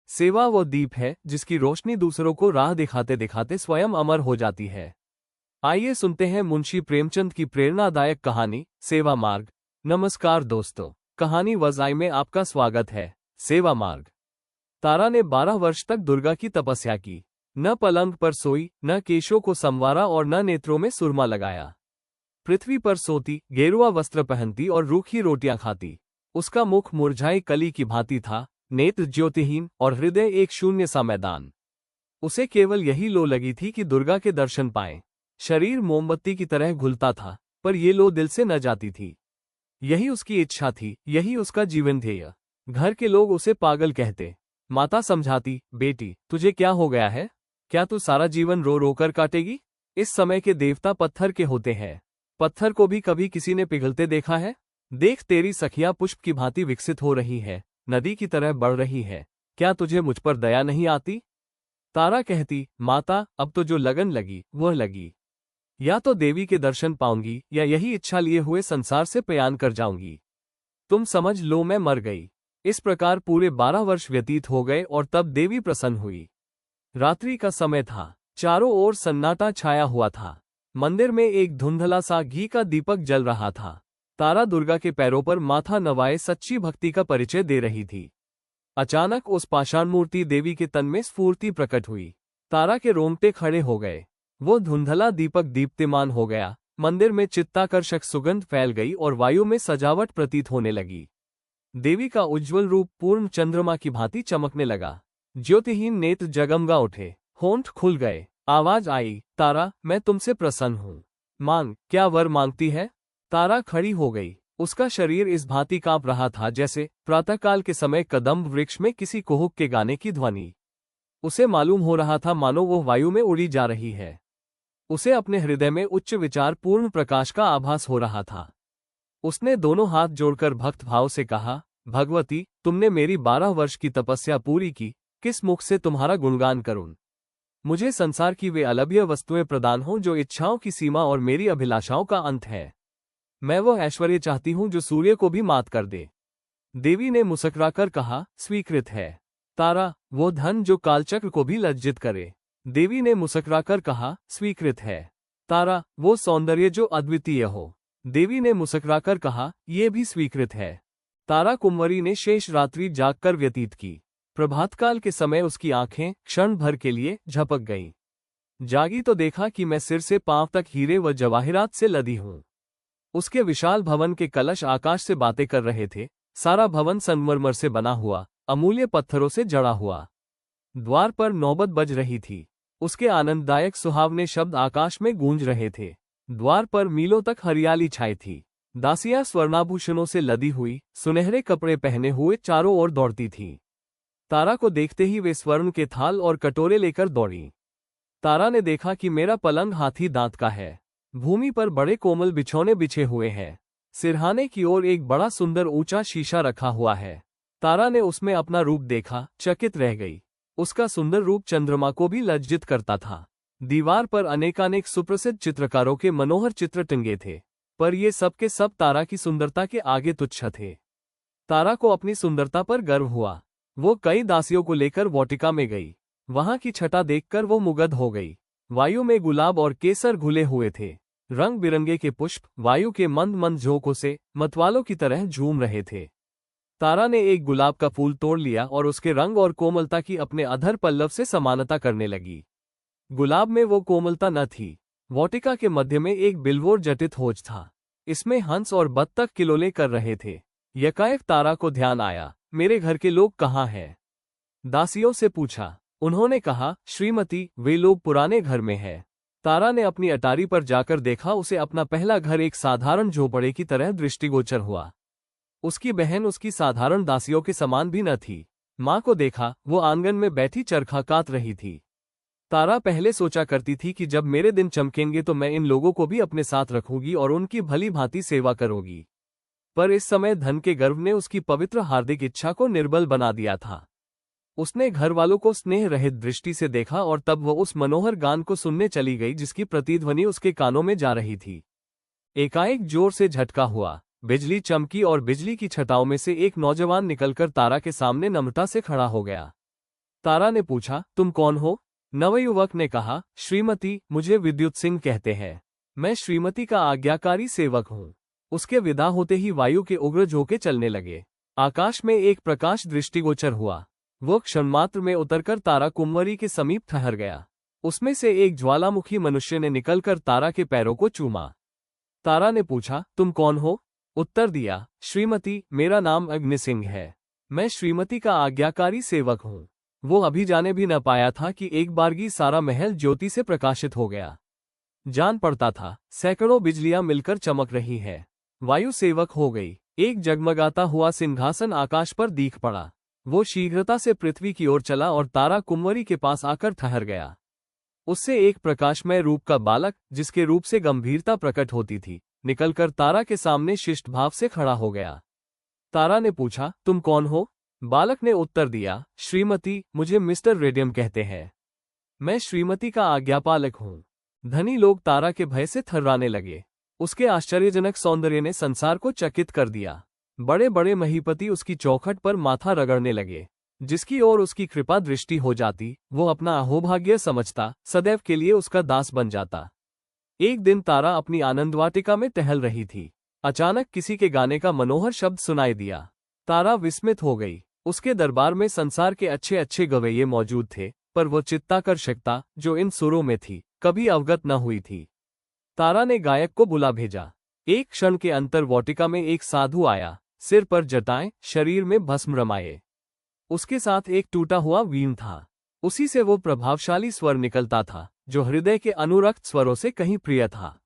सेवा वो दीप है जिसकी रोशनी दूसरों को राह दिखाते दिखाते स्वयं अमर हो जाती है। आइए सुनते हैं मुंशी प्रेमचंद की प्रेरणादायक कहानी सेवा मार्ग। नमस्कार दोस्तों, कहानी वज़ाई में आपका स्वागत है। सेवा मार्ग। तारा ने 12 वर्ष तक दुर्गा की तपस्या की। न पलंग पर सोई, न केशों को संवारा और न नेत्रों में सुरमा लगाया। पृथ्वी पर सोती, गेरुआ वस्त्र पहनती और रूखी रोटियां खाती। उसका मुख मुरझाई कली की भांति था, नेत्र ज्योतिहीन और हृदय एक शून्य सा मैदान। उसे केवल यही लो लगी थी कि दुर्गा के दर्शन पाए। शरीर मोमबत्ती की तरह घुलता था, पर ये लो दिल से न जाती थी। यही उसकी इच्छा थी, यही उसका जीवन ध्येय। घर के लोग उसे पागल कहते। माता समझाती, बेटी तुझे क्या हो गया है? क्या तू सारा जीवन रो रो कर काटेगी? इस समय के देवता पत्थर के होते हैं। पत्थर को भी कभी किसी ने पिघलते देखा है? देख, तेरी सखियां पुष्प की भांति विकसित हो रही है, नदी की तरह बढ़ रही है। क्या तुझे मुझ पर दया नहीं आती? तारा कहती, माता अब तो जो लगन लगी वह लगी। या तो देवी के दर्शन पाऊंगी या यही इच्छा लिए हुए संसार से पयान कर जाऊंगी। तुम समझ लो मैं मर गई। इस प्रकार पूरे 12 वर्ष व्यतीत हो गए और तब देवी प्रसन्न हुई। रात्रि का समय था, चारों ओर सन्नाटा छाया हुआ था। मंदिर में एक धुंधला सा घी का दीपक जल रहा था। तारा दुर्गा के पैरों पर माथा नवाए सच्ची भक्ति का परिचय दे रही थी। अचानक उस पाषाण मूर्ति देवी के तन में स्फूर्ति प्रकट हुई। तारा के रोंगटे खड़े हो गए। वो धुंधला दीपक दीप्तिमान हो गया। मंदिर में चित्ताकर्षक सुगंध फैल गई और वायु में सजावट प्रतीत होने लगी। देवी का उज्ज्वल रूप पूर्ण चंद्रमा की भांति चमकने लगा। ज्योतिहीन नेत्र जगमगा उठे, होंठ खुल गए। आवाज आई, तारा मैं तुमसे प्रसन्न हूँ। मांग, क्या वर मांगती है? तारा खड़ी हो गई। उसका शरीर इस भांति कांप रहा था जैसे प्रातःकाल के समय कदम्ब वृक्ष में किसी कुहुक के गाने की ध्वनि। उसे मालूम हो रहा था मानो वो वायु में उड़ी जा रही है। उसे अपने हृदय में उच्च विचार पूर्ण प्रकाश का आभास हो रहा था। उसने दोनों हाथ जोड़कर भक्त भाव से कहा, भगवती तुमने मेरी 12 वर्ष की तपस्या पूरी की, किस मुख से तुम्हारा गुणगान करूं? मुझे संसार की वे अलभ्य वस्तुएं प्रदान हों जो इच्छाओं की सीमा और मेरी अभिलाषाओं का अंत है। मैं वो ऐश्वर्य चाहती हूं जो सूर्य को भी मात कर दे। देवी ने मुस्कुराकर कहा, स्वीकृत है। तारा, वो धन जो कालचक्र को भी लज्जित करे। देवी ने मुस्कुराकर कहा, स्वीकृत है। तारा, वो सौंदर्य जो अद्वितीय हो। देवी ने मुस्कुराकर कहा, ये भी स्वीकृत है। तारा कुंवरी ने शेष रात्रि जागकर व्यतीत की। प्रभातकाल के समय उसकी आंखें क्षण भर के लिए झपक गईं। जागी तो देखा कि मैं सिर से पांव तक हीरे व जवाहिरात से लदी हूं। उसके विशाल भवन के कलश आकाश से बातें कर रहे थे। सारा भवन संगमरमर से बना हुआ, अमूल्य पत्थरों से जड़ा हुआ। द्वार पर नौबत बज रही थी। उसके आनंददायक सुहावने शब्द आकाश में गूंज रहे थे। द्वार पर मीलों तक हरियाली छाई थी। दासियां स्वर्णाभूषणों से लदी हुई, सुनहरे कपड़े पहने हुए चारों ओर दौड़ती थीं। तारा को देखते ही वे स्वर्ण के थाल और कटोरे लेकर दौड़ी। तारा ने देखा कि मेरा पलंग हाथी दांत का है। भूमि पर बड़े कोमल बिछौने बिछे हुए हैं। सिरहाने की ओर एक बड़ा सुंदर ऊंचा शीशा रखा हुआ है। तारा ने उसमें अपना रूप देखा, चकित रह गई। उसका सुंदर रूप चंद्रमा को भी लज्जित करता था। दीवार पर अनेकानेक सुप्रसिद्ध चित्रकारों के मनोहर चित्र टंगे थे, पर ये सब के सब तारा की सुंदरता के आगे तुच्छ थे। तारा को अपनी सुंदरता पर गर्व हुआ। वो कई दासियों को लेकर वाटिका में गई। वहां की छटा देखकर वो मुग्ध हो गई। वायु में गुलाब और केसर घुले हुए थे। रंग बिरंगे के पुष्प वायु के मंद मंद झोंकों से मतवालों की तरह झूम रहे थे। तारा ने एक गुलाब का फूल तोड़ लिया और उसके रंग और कोमलता की अपने अधर पल्लव से समानता करने लगी। गुलाब में वो कोमलता न थी। वाटिका के मध्य में एक बिल्वोर जटित होज था। इसमें हंस और बत्तख किलोले कर रहे थे। यकाएक तारा को ध्यान आया, मेरे घर के लोग कहाँ हैं? दासियों से पूछा। उन्होंने कहा, श्रीमती वे लोग पुराने घर में हैं। तारा ने अपनी अटारी पर जाकर देखा। उसे अपना पहला घर एक साधारण झोपड़े की तरह दृष्टिगोचर हुआ। उसकी बहन उसकी साधारण दासियों के समान भी न थी। माँ को देखा, वो आंगन में बैठी चरखा कात रही थी। तारा पहले सोचा करती थी कि जब मेरे दिन चमकेंगे तो मैं इन लोगों को भी अपने साथ रखूंगी और उनकी भली भांति सेवा करूंगी। पर इस समय धन के गर्व ने उसकी पवित्र हार्दिक इच्छा को निर्बल बना दिया था। उसने घर वालों को स्नेह रहित दृष्टि से देखा और तब वह उस मनोहर गान को सुनने चली गई जिसकी प्रतिध्वनि उसके कानों में जा रही थी। एकाएक जोर से झटका हुआ, बिजली चमकी और बिजली की छटाओं में से एक नौजवान निकलकर तारा के सामने नम्रता से खड़ा हो गया। तारा ने पूछा, तुम कौन हो? नवयुवक ने कहा, श्रीमती, मुझे विद्युत सिंह कहते हैं। मैं श्रीमती का आज्ञाकारी सेवक हूँ। उसके विदा होते ही वायु के उग्र झोंके चलने लगे। आकाश में एक प्रकाश दृष्टिगोचर हुआ। वो क्षणमात्र में उतरकर तारा कुंवरी के समीप ठहर गया। उसमें से एक ज्वालामुखी मनुष्य ने निकलकर तारा के पैरों को चूमा। तारा ने पूछा, तुम कौन हो? उत्तर दिया, श्रीमती, मेरा नाम अग्नि सिंह है। मैं श्रीमती का आज्ञाकारी सेवक हूँ। वो अभी जाने भी न पाया था कि एक बारगी सारा महल ज्योति से प्रकाशित हो गया। जान पड़ता था सैकड़ों बिजलियां मिलकर चमक रही है। वायु सेवक हो गई। एक जगमगाता हुआ सिंहासन आकाश पर दीख पड़ा। वो शीघ्रता से पृथ्वी की ओर चला और तारा कुंवरी के पास आकर ठहर गया। उससे एक प्रकाशमय रूप का बालक, जिसके रूप से गंभीरता प्रकट होती थी, निकलकर तारा के सामने शिष्ट भाव से खड़ा हो गया। तारा ने पूछा, तुम कौन हो? बालक ने उत्तर दिया, श्रीमती, मुझे मिस्टर रेडियम कहते हैं। मैं श्रीमती का आज्ञापालक हूँ। धनी लोग तारा के भय से थर्राने लगे। उसके आश्चर्यजनक सौंदर्य ने संसार को चकित कर दिया। बड़े बड़े महीपति उसकी चौखट पर माथा रगड़ने लगे। जिसकी ओर उसकी कृपा दृष्टि हो जाती, वो अपना अहोभाग्य समझता, सदैव के लिए उसका दास बन जाता। एक दिन तारा अपनी आनंदवाटिका में टहल रही थी। अचानक किसी के गाने का मनोहर शब्द सुनाई दिया। तारा विस्मित हो गई। उसके दरबार में संसार के अच्छे अच्छे गवैये मौजूद थे, पर वो चित्ताकर्षकता जो इन सुरों में थी, कभी अवगत न हुई थी। तारा ने गायक को बुला भेजा। एक क्षण के अंतर वाटिका में एक साधु आया, सिर पर जटाएं, शरीर में भस्म रमाये। उसके साथ एक टूटा हुआ वीण था। उसी से वो प्रभावशाली स्वर निकलता था, जो हृदय के अनुरक्त स्वरों से कहीं प्रिय था।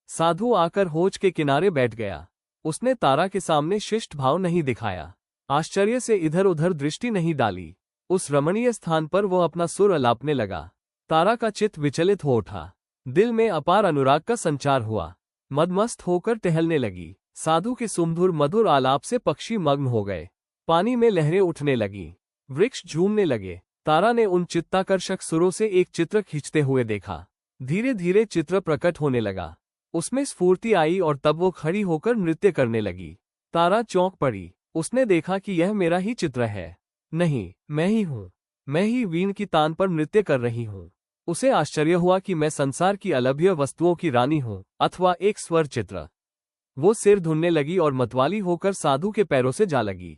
साधु आकर होज के किनारे बैठ गया। उसने तारा के सामने शिष्ट भाव नहीं दिखाया, आश्चर्य से इधर उधर दृष्टि नहीं डाली। उस रमणीय स्थान पर वो अपना सुर अलापने लगा। तारा का चित्त विचलित हो उठा। दिल में अपार अनुराग का संचार हुआ। मदमस्त होकर टहलने लगी। साधु के सुमधुर मधुर आलाप से पक्षी मग्न हो गए। पानी में लहरें उठने लगी, वृक्ष झूमने लगे। तारा ने उन चित्ताकर्षक सुरों से एक चित्र खींचते हुए देखा। धीरे धीरे चित्र प्रकट होने लगा। उसमें स्फूर्ति आई और तब वो खड़ी होकर नृत्य करने लगी। तारा चौंक पड़ी। उसने देखा कि यह मेरा ही चित्र है। नहीं, मैं ही हूँ। मैं ही वीण की तान पर नृत्य कर रही हूँ। उसे आश्चर्य हुआ कि मैं संसार की अलभ्य वस्तुओं की रानी हूँ, अथवा एक स्वर चित्र। वो सिर धुनने लगी और मतवाली होकर साधु के पैरों से जा लगी।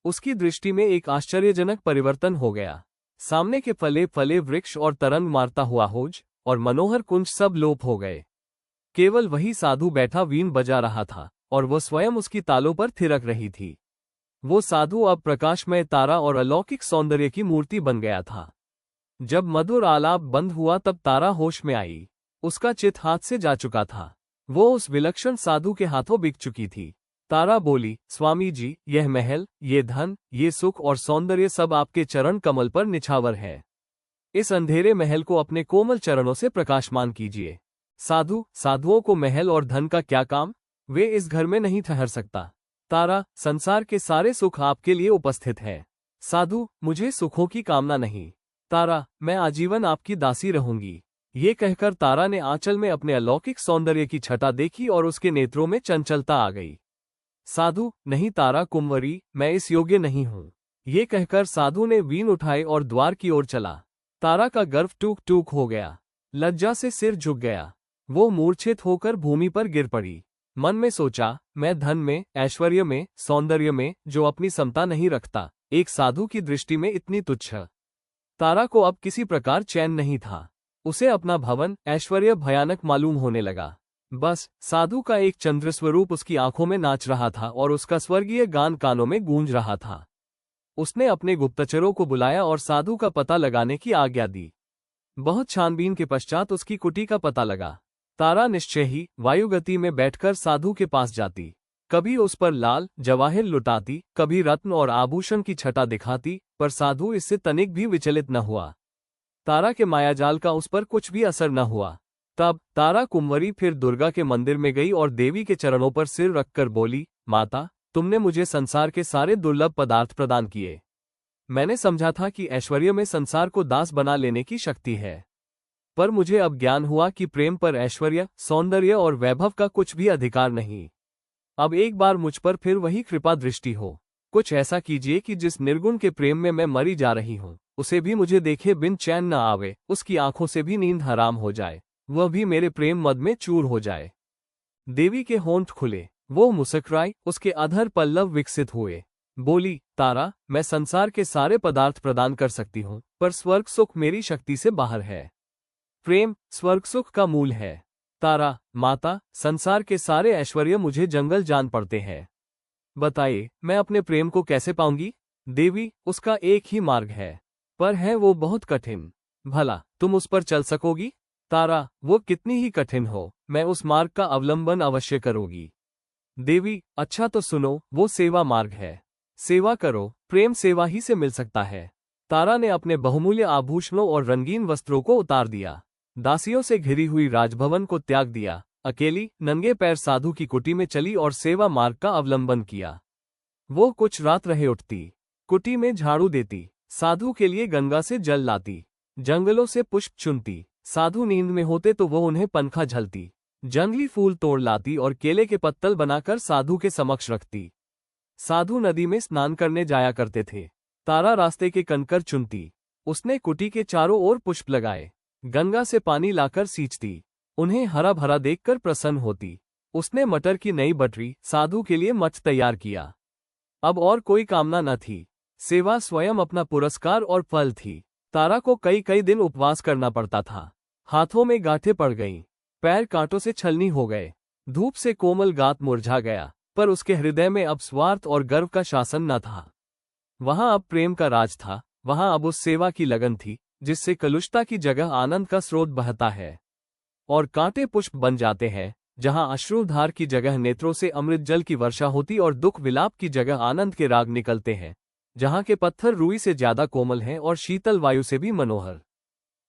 उसकी दृष्टि में एक आश्चर्यजनक परिवर्तन हो गया। सामने के फले फले वृक्ष और तरंग मारता हुआ होज और मनोहर कुंज सब लोप हो गए। केवल वही साधु बैठा वीण बजा रहा था, और वो स्वयं उसकी तालों पर थिरक रही थी। वो साधु अब प्रकाशमय तारा और अलौकिक सौंदर्य की मूर्ति बन गया था। जब मधुर आलाप बंद हुआ तब तारा होश में आई। उसका चित्त हाथ से जा चुका था। वो उस विलक्षण साधु के हाथों बिक चुकी थी। तारा बोली, स्वामी जी, यह महल, ये धन, ये सुख और सौंदर्य सब आपके चरण कमल पर निछावर है। इस अंधेरे महल को अपने कोमल चरणों से प्रकाशमान कीजिए। साधु, साधुओं को महल और धन का क्या काम? वे इस घर में नहीं ठहर सकता। तारा, संसार के सारे सुख आपके लिए उपस्थित है। साधु, मुझे सुखों की कामना नहीं। तारा, मैं आजीवन आपकी दासी रहूंगी। ये कहकर तारा ने आंचल में अपने अलौकिक सौंदर्य की छटा देखी और उसके नेत्रों में चंचलता आ गई। साधु, नहीं तारा कुंवरी, मैं इस योग्य नहीं हूँ। ये कहकर साधु ने वीण उठाई और द्वार की ओर चला। तारा का गर्व टूक टूक हो गया। लज्जा से सिर झुक गया। वो मूर्छित होकर भूमि पर गिर पड़ी। मन में सोचा, मैं धन में, ऐश्वर्य में, सौंदर्य में, जो अपनी समता नहीं रखता, एक साधु की दृष्टि में इतनी तुच्छ। तारा को अब किसी प्रकार चैन नहीं था। उसे अपना भवन, ऐश्वर्य भयानक मालूम होने लगा। बस साधु का एक चंद्रस्वरूप उसकी आंखों में नाच रहा था और उसका स्वर्गीय गान कानों में गूंज रहा था। उसने अपने गुप्तचरों को बुलाया और साधु का पता लगाने की आज्ञा दी। बहुत छानबीन के पश्चात उसकी कुटी का पता लगा। तारा निश्चय ही वायुगति में बैठकर साधु के पास जाती। कभी उस पर लाल जवाहिर लुटाती, कभी रत्न और आभूषण की छटा दिखाती, पर साधु इससे तनिक भी विचलित न हुआ। तारा के मायाजाल का उस पर कुछ भी असर न हुआ। तब तारा कुंवरी फिर दुर्गा के मंदिर में गई और देवी के चरणों पर सिर रखकर बोली, माता, तुमने मुझे संसार के सारे दुर्लभ पदार्थ प्रदान किए। मैंने समझा था कि ऐश्वर्य में संसार को दास बना लेने की शक्ति है, पर मुझे अब ज्ञान हुआ कि प्रेम पर ऐश्वर्य, सौंदर्य और वैभव का कुछ भी अधिकार नहीं। अब एक बार मुझ पर फिर वही कृपा दृष्टि हो। कुछ ऐसा कीजिए कि जिस निर्गुण के प्रेम में मैं मरी जा रही हूँ, उसे भी मुझे देखे बिन चैन न आवे, उसकी आंखों से भी नींद हराम हो जाए, वह भी मेरे प्रेम मद में चूर हो जाए। देवी के होंठ खुले, वो मुस्कुराई, उसके अधर पल्लव विकसित हुए। बोली, तारा, मैं संसार के सारे पदार्थ प्रदान कर सकती हूँ, पर स्वर्ग सुख मेरी शक्ति से बाहर है। प्रेम स्वर्ग सुख का मूल है। तारा, माता, संसार के सारे ऐश्वर्य मुझे जंगल जान पड़ते हैं। बताइए, मैं अपने प्रेम को कैसे पाऊंगी? देवी, उसका एक ही मार्ग है, पर है वो बहुत कठिन। भला तुम उस पर चल सकोगी? तारा, वो कितनी ही कठिन हो, मैं उस मार्ग का अवलंबन अवश्य करूंगी। देवी, अच्छा तो सुनो, वो सेवा मार्ग है। सेवा करो, प्रेम सेवा ही से मिल सकता है। तारा ने अपने बहुमूल्य आभूषणों और रंगीन वस्त्रों को उतार दिया, दासियों से घिरी हुई राजभवन को त्याग दिया, अकेली नंगे पैर साधु की कुटी में चली और सेवा मार्ग का अवलंबन किया। वो कुछ रात रहे उठती, कुटी में झाड़ू देती, साधु के लिए गंगा से जल लाती, जंगलों से पुष्प चुनती, साधु नींद में होते तो वो उन्हें पंखा झलती, जंगली फूल तोड़ लाती और केले के पत्तल बनाकर साधु के समक्ष रखती। साधु नदी में स्नान करने जाया करते थे, तारा रास्ते के कंकर चुनती, उसने कुटी के चारों ओर पुष्प लगाए, गंगा से पानी लाकर सींचती, उन्हें हरा भरा देखकर प्रसन्न होती। उसने मटर की नई बटरी साधु के लिए मठ तैयार किया। अब और कोई कामना न थी, सेवा स्वयं अपना पुरस्कार और फल थी। तारा को कई कई दिन उपवास करना पड़ता था, हाथों में गांठें पड़ गईं, पैर कांटों से छलनी हो गए, धूप से कोमल गात मुरझा गया, पर उसके हृदय में अब स्वार्थ और गर्व का शासन न था। वहां अब प्रेम का राज था, वहां अब उस सेवा की लगन थी जिससे कलुषता की जगह आनंद का स्रोत बहता है और कांटे पुष्प बन जाते हैं, जहां अश्रुधार की जगह नेत्रों से अमृत जल की वर्षा होती और दुख विलाप की जगह आनंद के राग निकलते हैं, जहां के पत्थर रुई से ज्यादा कोमल हैं और शीतल वायु से भी मनोहर।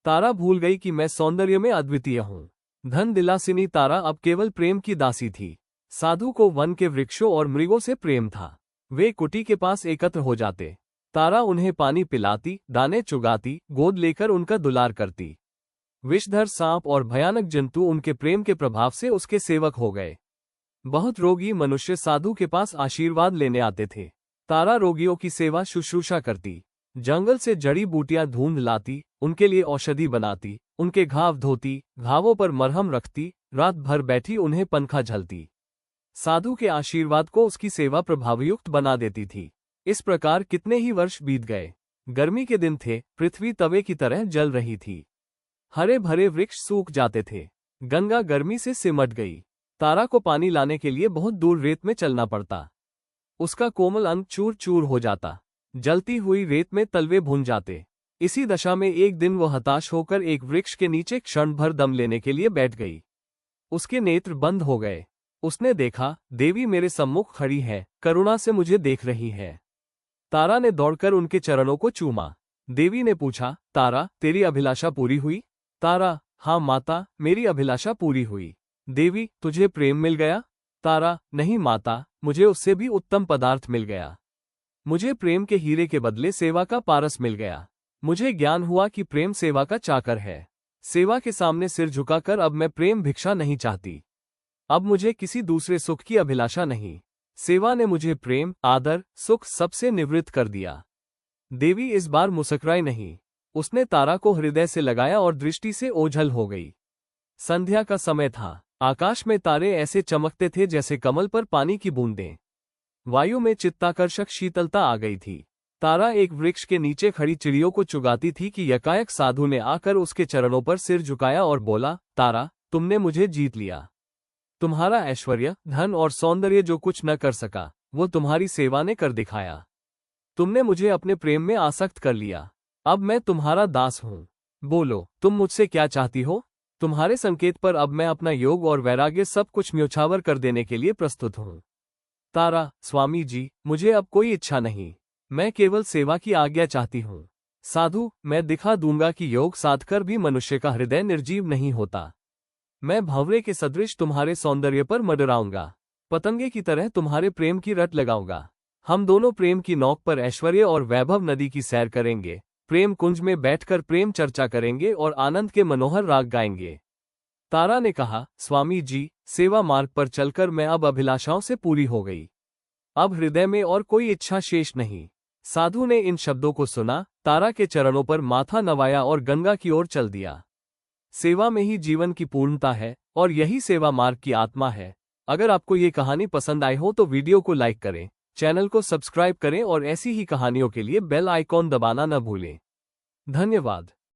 तारा भूल गई कि मैं सौंदर्य में अद्वितीय हूँ। धन दिलासिनी तारा अब केवल प्रेम की दासी थी। साधु को वन के वृक्षों और मृगों से प्रेम था। वे कुटी के पास एकत्र हो जाते, तारा उन्हें पानी पिलाती, दाने चुगाती, गोद लेकर उनका दुलार करती। विषधर सांप और भयानक जंतु उनके प्रेम के प्रभाव से उसके सेवक हो गए। बहुत रोगी मनुष्य साधु के पास आशीर्वाद लेने आते थे। तारा रोगियों की सेवा शुश्रूषा करती, जंगल से जड़ी बूटियां ढूंढ लाती, उनके लिए औषधि बनाती, उनके घाव धोती, घावों पर मरहम रखती, रात भर बैठी उन्हें पंखा झलती। साधु के आशीर्वाद को उसकी सेवा प्रभावयुक्त बना देती थी। इस प्रकार कितने ही वर्ष बीत गए। गर्मी के दिन थे, पृथ्वी तवे की तरह जल रही थी, हरे भरे वृक्ष सूख जाते थे, गंगा गर्मी से सिमट गई। तारा को पानी लाने के लिए बहुत दूर रेत में चलना पड़ता, उसका कोमल अंग चूर चूर हो जाता, जलती हुई रेत में तलवे भुन जाते। इसी दशा में एक दिन वह हताश होकर एक वृक्ष के नीचे क्षण भर दम लेने के लिए बैठ गई। उसके नेत्र बंद हो गए। उसने देखा, देवी मेरे सम्मुख खड़ी है, करुणा से मुझे देख रही है। तारा ने दौड़कर उनके चरणों को चूमा। देवी ने पूछा, तारा, तेरी अभिलाषा पूरी हुई? तारा, हाँ माता, मेरी अभिलाषा पूरी हुई। देवी, तुझे प्रेम मिल गया? तारा, नहीं माता, मुझे उससे भी उत्तम पदार्थ मिल गया। मुझे प्रेम के हीरे के बदले सेवा का पारस मिल गया। मुझे ज्ञान हुआ कि प्रेम सेवा का चाकर है। सेवा के सामने सिर झुकाकर अब मैं प्रेम भिक्षा नहीं चाहती। अब मुझे किसी दूसरे सुख की अभिलाषा नहीं। सेवा ने मुझे प्रेम, आदर, सुख सबसे निवृत्त कर दिया। देवी इस बार मुस्कुराई नहीं। उसने तारा को हृदय से लगाया और दृष्टि से ओझल हो गई। संध्या का समय था। आकाश में तारे ऐसे चमकते थे जैसे कमल पर पानी की बूंदें। वायु में चित्ताकर्षक शीतलता आ गई थी। तारा एक वृक्ष के नीचे खड़ी चिड़ियों को चुगाती थी कि यकायक साधु ने आकर उसके चरणों पर सिर झुकाया और बोला, तारा, तुमने मुझे जीत लिया। तुम्हारा ऐश्वर्य, धन और सौंदर्य जो कुछ न कर सका, वो तुम्हारी सेवा ने कर दिखाया। तुमने मुझे अपने प्रेम में आसक्त कर लिया। अब मैं तुम्हारा दास हूँ। बोलो, तुम मुझसे क्या चाहती हो? तुम्हारे संकेत पर अब मैं अपना योग और वैराग्य सब कुछ न्योछावर कर देने के लिए प्रस्तुत हूँ। तारा, स्वामी जी, मुझे अब कोई इच्छा नहीं, मैं केवल सेवा की आज्ञा चाहती हूँ। साधु, मैं दिखा दूंगा कि योग साधकर भी मनुष्य का हृदय निर्जीव नहीं होता। मैं भंवरे के सदृश तुम्हारे सौंदर्य पर मंडराऊंगा, पतंगे की तरह तुम्हारे प्रेम की रट लगाऊंगा। हम दोनों प्रेम की नौक पर ऐश्वर्य और वैभव नदी की सैर करेंगे, प्रेम कुंज में बैठकर प्रेम चर्चा करेंगे और आनंद के मनोहर राग गाएंगे। तारा ने कहा, स्वामी जी, सेवा मार्ग पर चलकर मैं अब अभिलाषाओं से पूरी हो गई। अब हृदय में और कोई इच्छा शेष नहीं। साधु ने इन शब्दों को सुना, तारा के चरणों पर माथा नवाया और गंगा की ओर चल दिया। सेवा में ही जीवन की पूर्णता है और यही सेवा मार्ग की आत्मा है। अगर आपको ये कहानी पसंद आई हो तो वीडियो को लाइक करें, चैनल को सब्सक्राइब करें और ऐसी ही कहानियों के लिए बेल आइकॉन दबाना न भूलें। धन्यवाद।